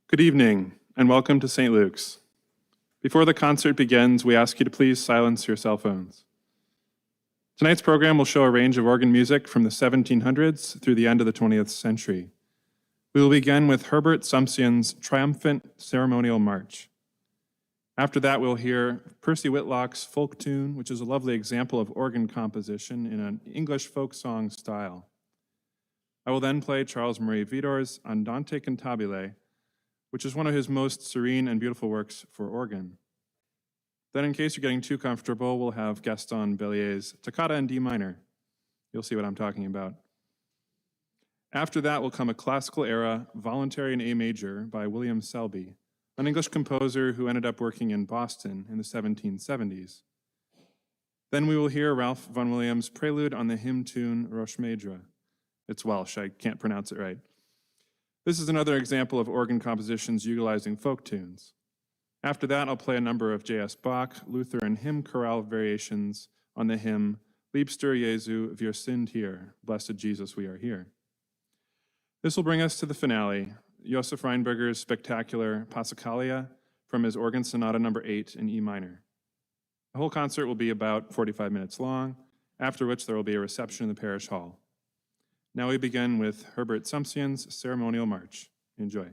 Good evening, and welcome to St. Luke's. Before the concert begins, we ask you to please silence your cell phones. Tonight's program will show a range of organ music from the 1700s through the end of the 20th century. We will begin with Herbert Sumsion's Triumphant Ceremonial March. After that, we'll hear Percy Whitlock's folk tune, which is a lovely example of organ composition in an English folk song style. I will then play Charles Marie Widor's Andante Cantabile, which is one of his most serene and beautiful works for organ. Then, in case you're getting too comfortable, we'll have Gaston Bellier's Toccata in D minor. You'll see what I'm talking about. After that will come a classical era voluntary in A major by William Selby, an English composer who ended up working in Boston in the 1770s. Then we will hear Ralph Vaughan Williams' prelude on the hymn tune Rochemaidre. It's Welsh, I can't pronounce it right. This is another example of organ compositions utilizing folk tunes. After that, I'll play a number of J.S. Bach, Luther, and hymn chorale variations on the hymn Liebster Jesu, wir sind hier, Blessed Jesus, we are here. This will bring us to the finale, Josef Reinberger's spectacular Passacaglia from his Organ Sonata No. 8 in E minor. The whole concert will be about 45 minutes long, after which there will be a reception in the parish hall. Now we begin with Herbert Sumsion's Ceremonial March. Enjoy.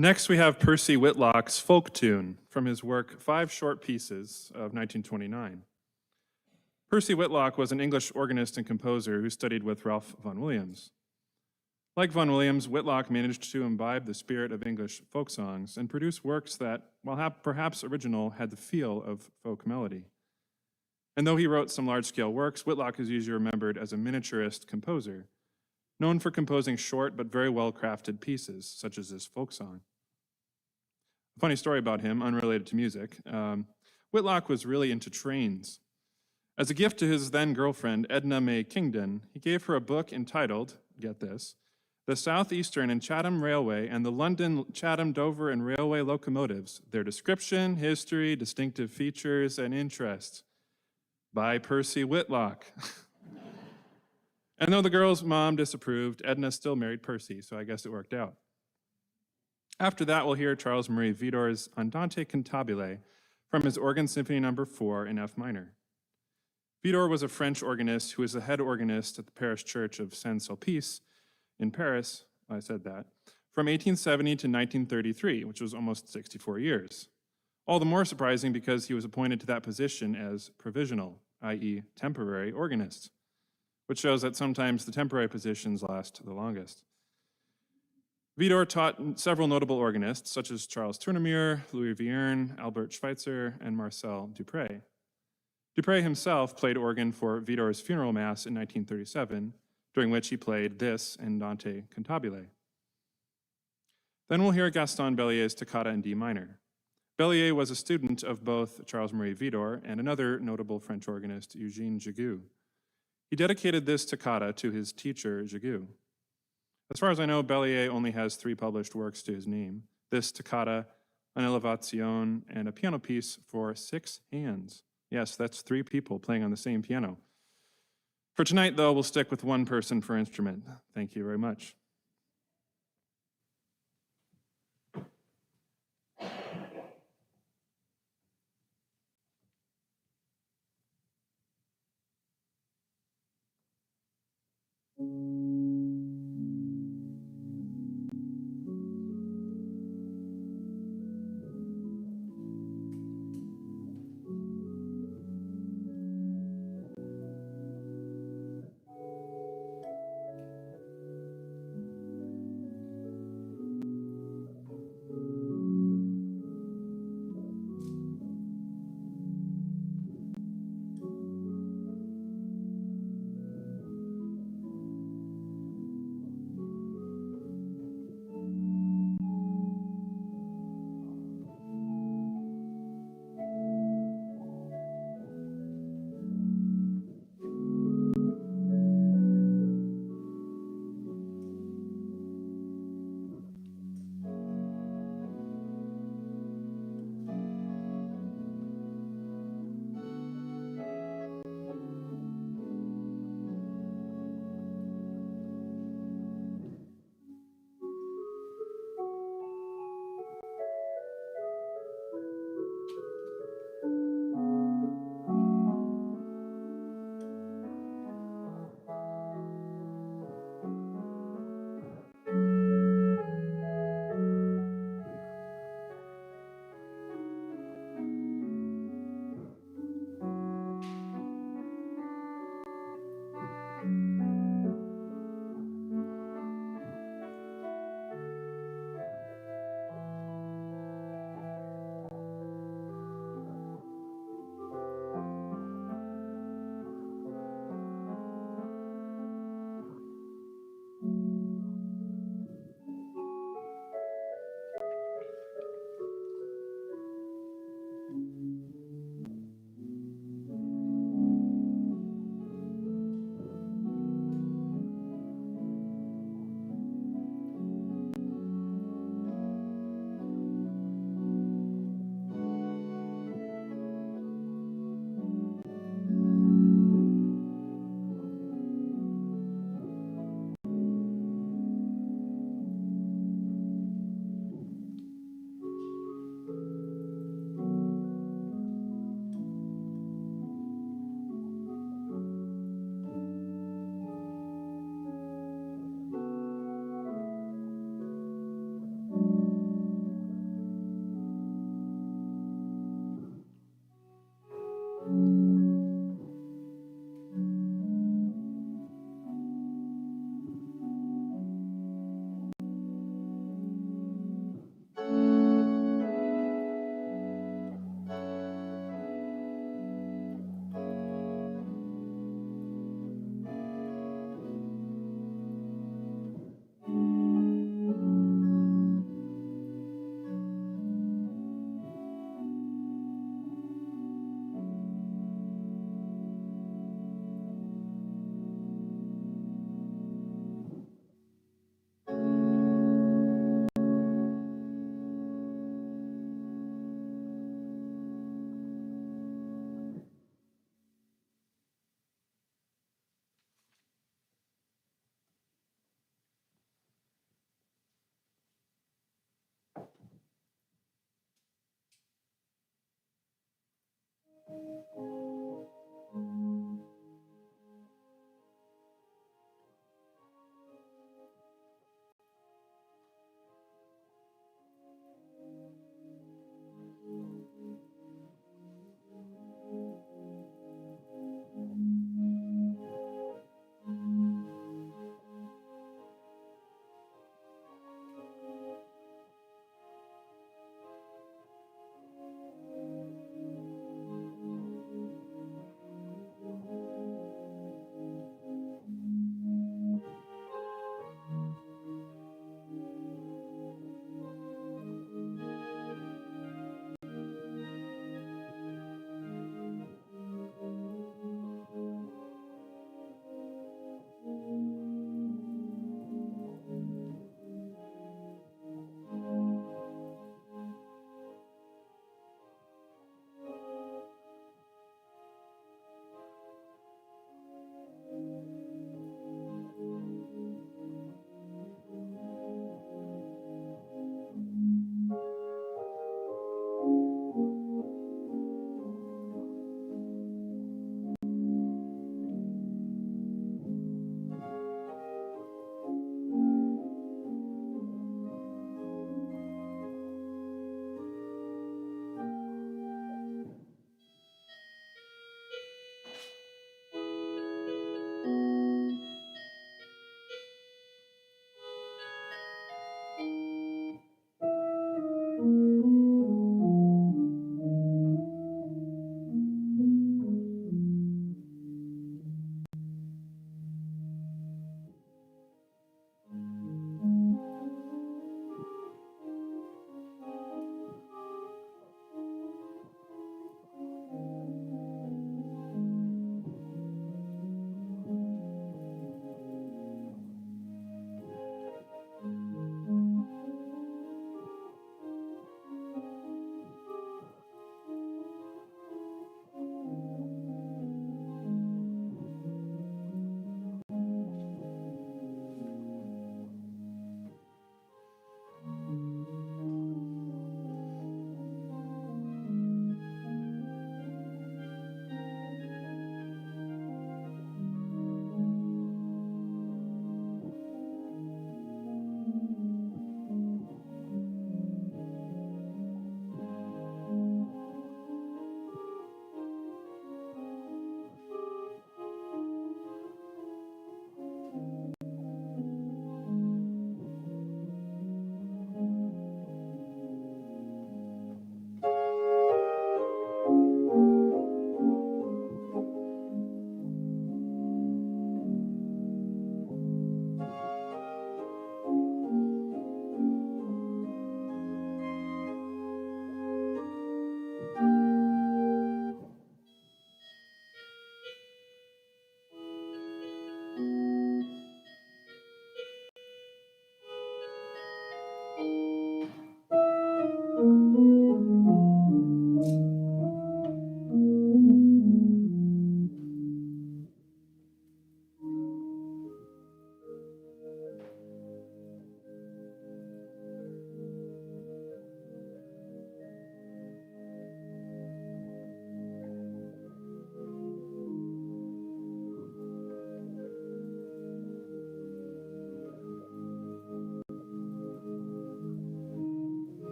Next, we have Percy Whitlock's Folk Tune from his work Five Short Pieces of 1929. Percy Whitlock was an English organist and composer who studied with Ralph Vaughan Williams. Like Vaughan Williams, Whitlock managed to imbibe the spirit of English folk songs and produce works that, while perhaps original, had the feel of folk melody. And though he wrote some large-scale works, Whitlock is usually remembered as a miniaturist composer, known for composing short but very well-crafted pieces, such as this folk song. A funny story about him, unrelated to music, Whitlock was really into trains. As a gift to his then-girlfriend, Edna May Kingdon, he gave her a book entitled, get this, The Southeastern and Chatham Railway and the London, Chatham, Dover, and Railway Locomotives, Their Description, History, Distinctive Features, and Interests, by Percy Whitlock. And though the girl's mom disapproved, Edna still married Percy, so I guess it worked out. After that, we'll hear Charles Marie Widor's Andante Cantabile from his Organ Symphony No. 4 in F minor. Widor was a French organist who was the head organist at the parish church of Saint-Sulpice in Paris, I said that, from 1870 to 1933, which was almost 64 years. All the more surprising because he was appointed to that position as provisional, i.e. temporary organist, which shows that sometimes the temporary positions last the longest. Widor taught several notable organists, such as Charles Tournemire, Louis Vierne, Albert Schweitzer, and Marcel Dupré. Dupré himself played organ for Widor's funeral mass in 1937, during which he played this Andante Cantabile. Then we'll hear Gaston Bellier's Toccata in D minor. Bellier was a student of both Charles Marie Widor and another notable French organist, Eugène Gigoux. He dedicated this toccata to his teacher, Gigoux. As far as I know, Bellier only has 3 published works to his name: this toccata, an elevation, and a piano piece for 6 hands. Yes, that's 3 people playing on the same piano. For tonight, though, we'll stick with 1 person per instrument. Thank you very much.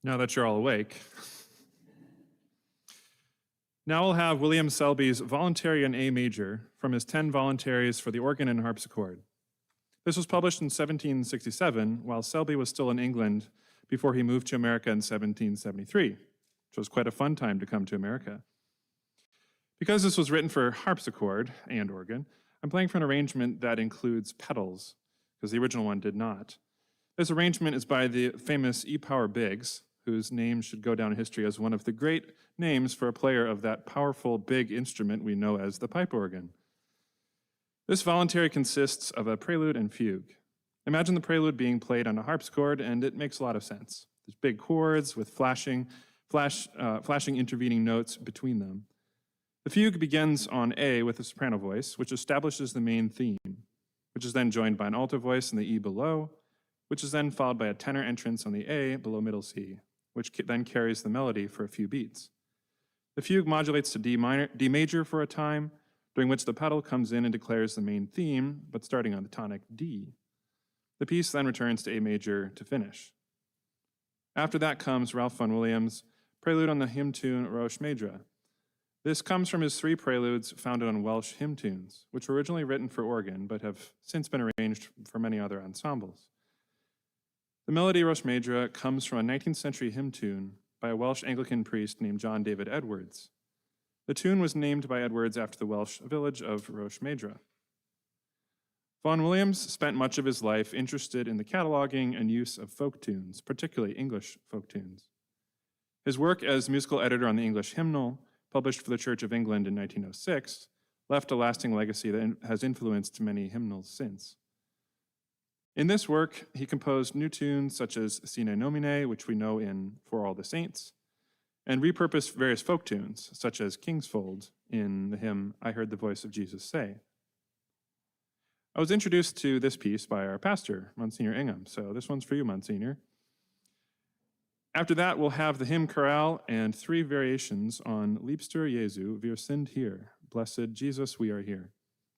Now that you're all awake, now we'll have William Selby's Voluntary in A Major from his 10 Voluntaries for the Organ and Harpsichord. This was published in 1767 while Selby was still in England before he moved to America in 1773, which was quite a fun time to come to America. Because this was written for harpsichord and organ, I'm playing for an arrangement that includes pedals, because the original one did not. This arrangement is by the famous E. Power Biggs, whose name should go down in history as one of the great names for a player of that powerful big instrument we know as the pipe organ. This voluntary consists of a prelude and fugue. Imagine the prelude being played on a harpsichord, and it makes a lot of sense. There's big chords with flashing intervening notes between them. The fugue begins on A with a soprano voice, which establishes the main theme, which is then joined by an alto voice in the E below, which is then followed by a tenor entrance on the A below middle C, which then carries the melody for a few beats. The fugue modulates to D major for a time, during which the pedal comes in and declares the main theme, but starting on the tonic D. The piece then returns to A major to finish. After that comes Ralph Vaughan Williams' prelude on the hymn tune Roche Medra. This comes from his 3 preludes founded on Welsh hymn tunes, which were originally written for organ, but have since been arranged for many other ensembles. The melody Roche Medra comes from a 19th century hymn tune by a Welsh Anglican priest named John David Edwards. The tune was named by Edwards after the Welsh village of Roche Medra. Vaughan Williams spent much of his life interested in the cataloging and use of folk tunes, particularly English folk tunes. His work as musical editor on the English Hymnal, published for the Church of England in 1906, left a lasting legacy that has influenced many hymnals since. In this work, he composed new tunes such as Sine Nomine, which we know in For All the Saints, and repurposed various folk tunes, such as Kingsfold in the hymn I Heard the Voice of Jesus Say. I was introduced to this piece by our pastor, Monsignor Ingham, so this one's for you, Monsignor. After that, we'll have the hymn chorale and 3 variations on Liebster Jesu, wir sind hier, Blessed Jesus, we are here,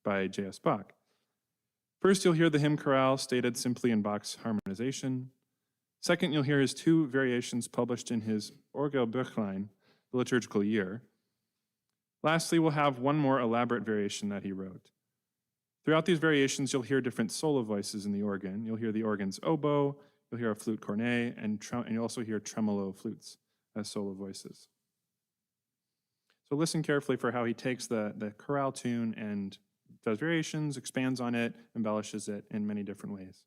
by J.S. Bach. First, you'll hear the hymn chorale stated simply in Bach's harmonization. Second, you'll hear his 2 variations published in his Orgelbüchlein, the liturgical year. Lastly, we'll have one more elaborate variation that he wrote. Throughout these variations, you'll hear different solo voices in the organ. You'll hear the organ's oboe, you'll hear a flute cornet, and you'll also hear tremolo flutes as solo voices. So listen carefully for how he takes the chorale tune and does variations, expands on it, embellishes it in many different ways.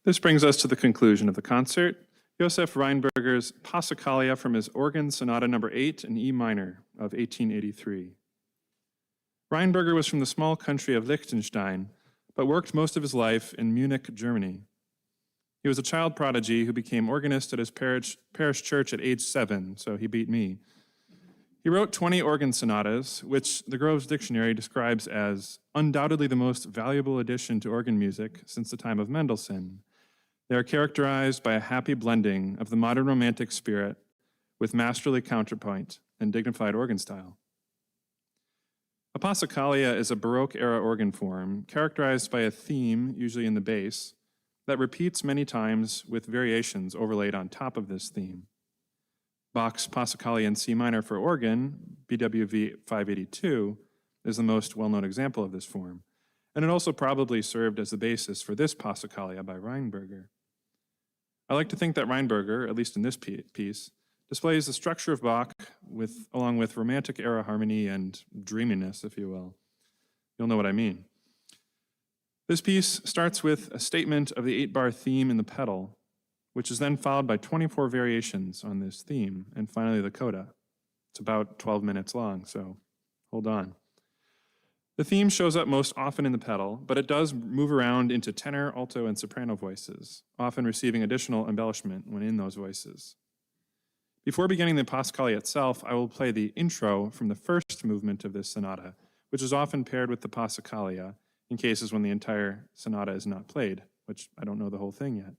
This brings us to the conclusion of the concert, Josef Rheinberger's Passacaglia from his Organ Sonata No. 8 in E minor of 1883. Rheinberger was from the small country of Liechtenstein, but worked most of his life in Munich, Germany. He was a child prodigy who became organist at his parish church at age 7, so he beat me. He wrote 20 organ sonatas, which the Groves Dictionary describes as undoubtedly the most valuable addition to organ music since the time of Mendelssohn. They are characterized by a happy blending of the modern romantic spirit with masterly counterpoint and dignified organ style. A Passacaglia is a Baroque-era organ form characterized by a theme, usually in the bass, that repeats many times with variations overlaid on top of this theme. Bach's Passacaglia in C minor for organ, BWV 582, is the most well-known example of this form, and it also probably served as the basis for this Passacaglia by Rheinberger. I like to think that Rheinberger, at least in this piece, displays the structure of Bach along with romantic-era harmony and dreaminess, if you will. You'll know what I mean. This piece starts with a statement of the 8-bar theme in the pedal, which is then followed by 24 variations on this theme, and finally the coda. It's about 12 minutes long, so hold on. The theme shows up most often in the pedal, but it does move around into tenor, alto, and soprano voices, often receiving additional embellishment when in those voices. Before beginning the Passacaglia itself, I will play the intro from the first movement of this sonata, which is often paired with the Passacaglia in cases when the entire sonata is not played, which I don't know the whole thing yet.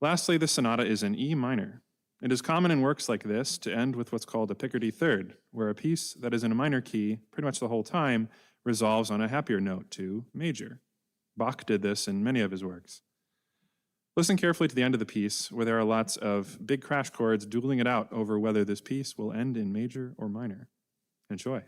Lastly, the sonata is in E minor. It is common in works like this to end with what's called a Picardy third, where a piece that is in a minor key pretty much the whole time resolves on a happier note to major. Bach did this in many of his works. Listen carefully to the end of the piece, where there are lots of big crash chords dueling it out over whether this piece will end in major or minor. Enjoy.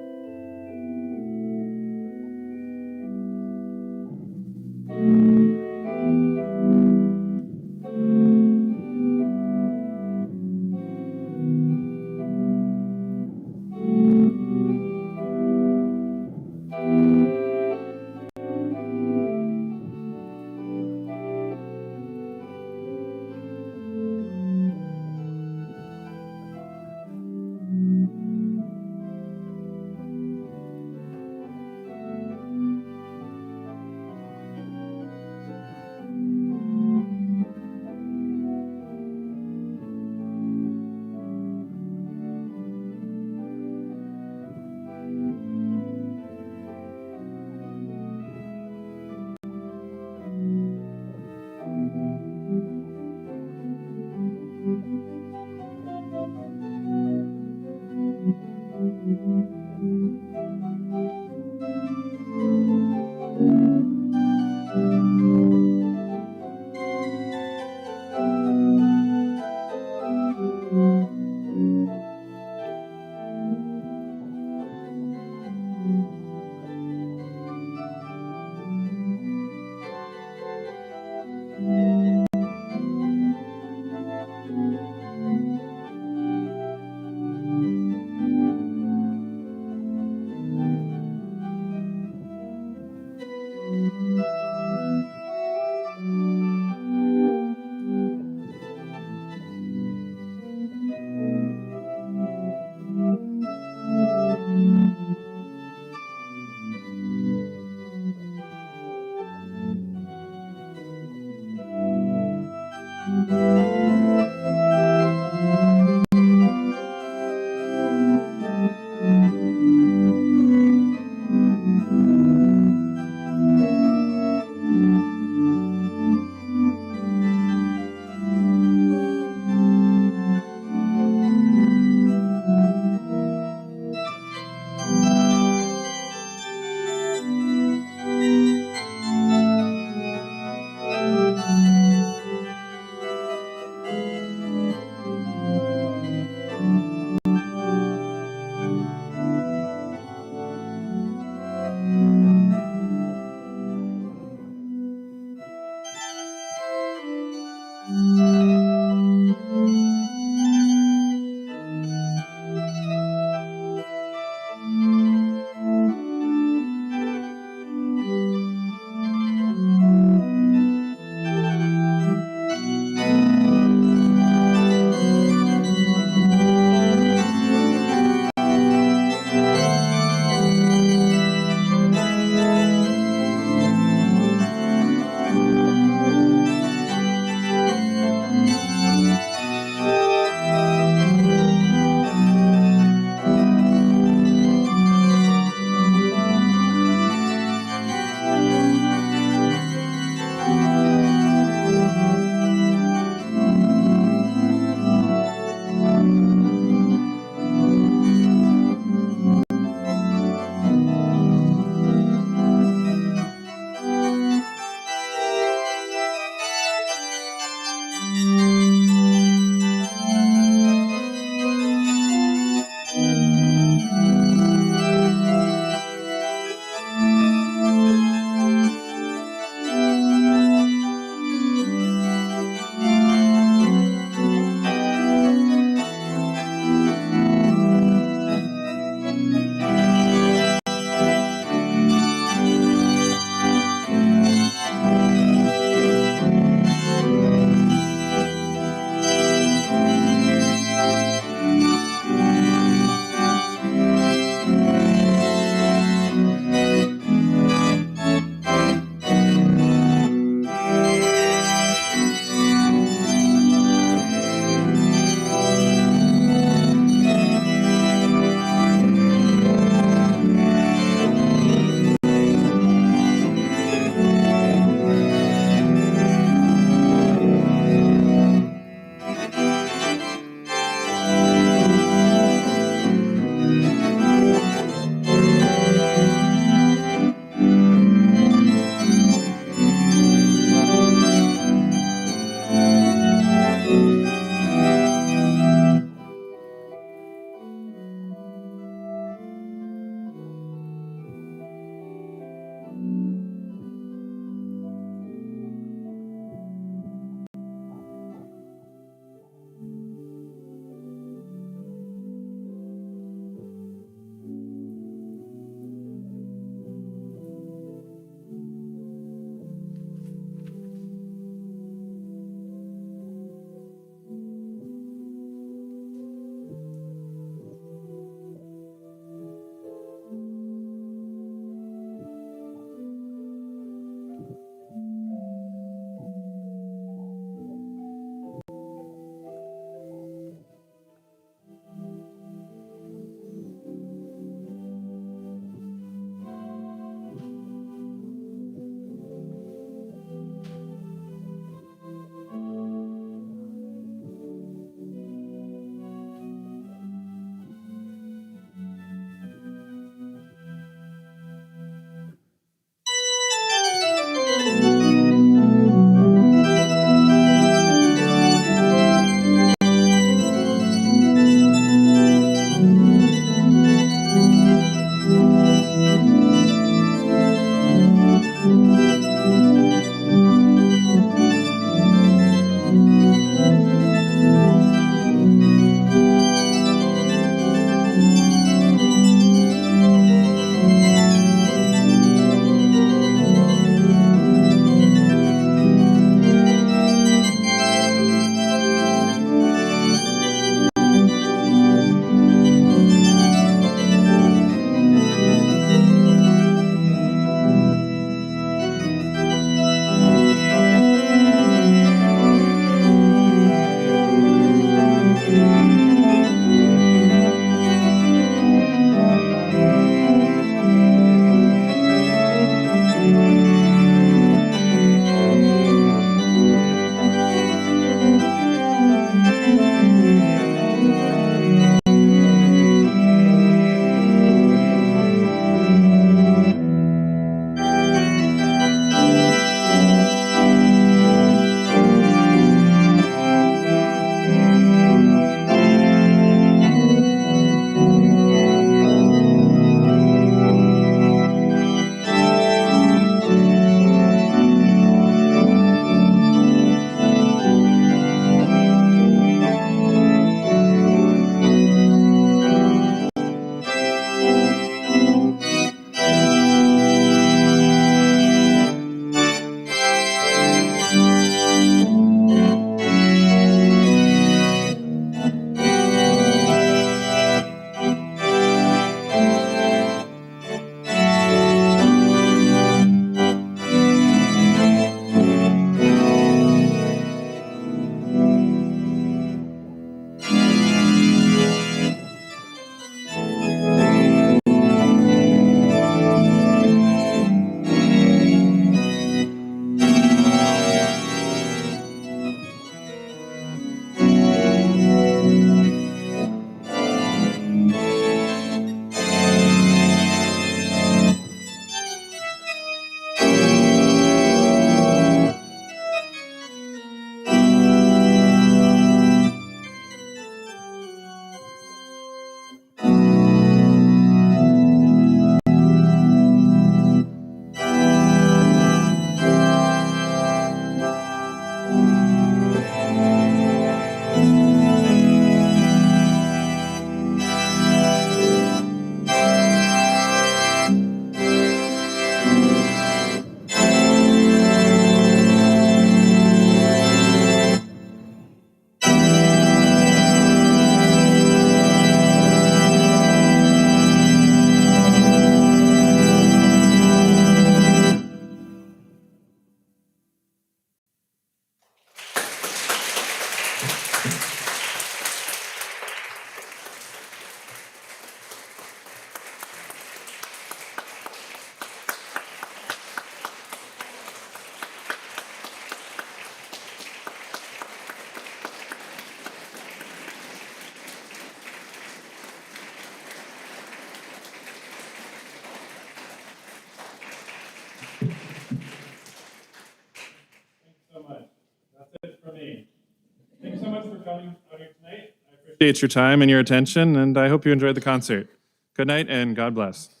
Appreciate your time and your attention, and I hope you enjoyed the concert. Good night and God bless.